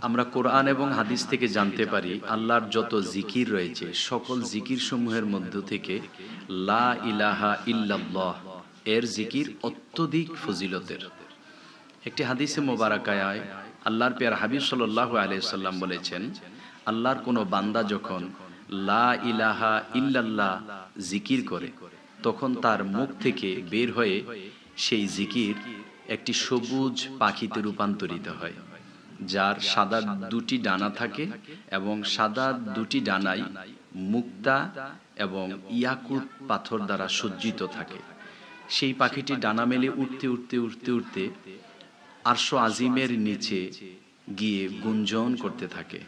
আমরা কোরআন এবং হাদিস থেকে জানতে পারি আল্লাহর যত জিকির রয়েছে সকল জিকির সমূহের মধ্য থেকে লা ইলাহা ইল্লাল্লাহ এর জিকির অত্যধিক ফজিলতের। একটি হাদিসে মোবারকায় আল্লাহর পেয়ার হাবিব সাল্লাল্লাহু আলাইহি সাল্লাম বলেছেন, আল্লাহর কোনো বান্দা যখন লা ইলাহা ইল্লাল্লাহ জিকির করে তখন তার মুখ থেকে বের হয়ে সেই জিকির একটি সবুজ পাখিতে রূপান্তরিত হয়, যার সাদা দুটি ডানা থাকে এবং সাদা দুটি ডানাই মুক্তা এবং ইয়াকুত পাথর দ্বারা সজ্জিত থাকে। সেই পাখিটি ডানা মেলে উঠতে উঠতে উঠতে উঠতে আরশ আজিমের নিচে গিয়ে গুঞ্জন করতে থাকে।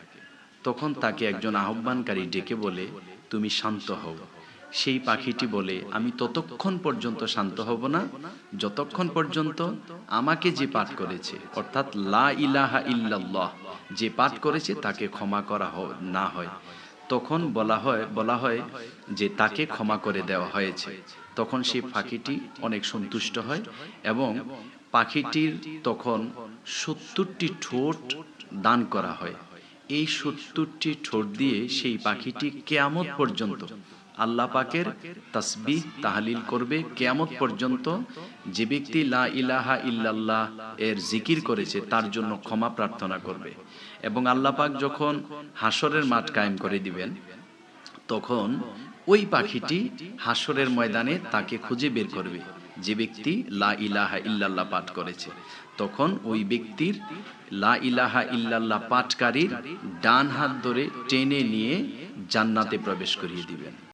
তখন তাকে একজন আহ্বানকারী ডেকে বলে, তুমি শান্ত হও। সেই পাখিটি বলে, আমি ততক্ষণ পর্যন্ত শান্ত হব না যতক্ষণ পর্যন্ত আমাকে যে পাঠ করেছে, অর্থাৎ লা ইলাহা ইল্লাল্লাহ যে পাঠ করেছে তাকে ক্ষমা করা না হয়। তখন বলা হয় যে তাকে ক্ষমা করে দেওয়া হয়েছে। তখন সেই পাখিটি অনেক সন্তুষ্ট হয় এবং পাখিটির তখন ৭০টি ঠোঁট দান করা হয়। এই ৭০টি ঠোঁট দিয়ে সেই পাখিটি কিয়ামত পর্যন্ত আল্লাহ পাকের তাসবিহ তাহলিল করবে। কিয়ামত পর্যন্ত যে ব্যক্তি লা ইলাহা ইল্লাল্লাহ এর জিকির করেছে তার জন্য ক্ষমা প্রার্থনা করবে। এবং আল্লাহ পাক যখন হাসরের মাঠ কায়েম করে দিবেন, তখন ওই পাখিটি হাসরের ময়দানে তাকে খুঁজে বের করবে, যে ব্যক্তি লা ইলাহা ইল্লাল্লাহ পাঠ করেছে। তখন ওই ব্যক্তির লা ইলাহা ইল্লাল্লাহ পাঠকারীর ডান হাত ধরে টেনে নিয়ে জান্নাতে প্রবেশ করিয়ে দিবেন।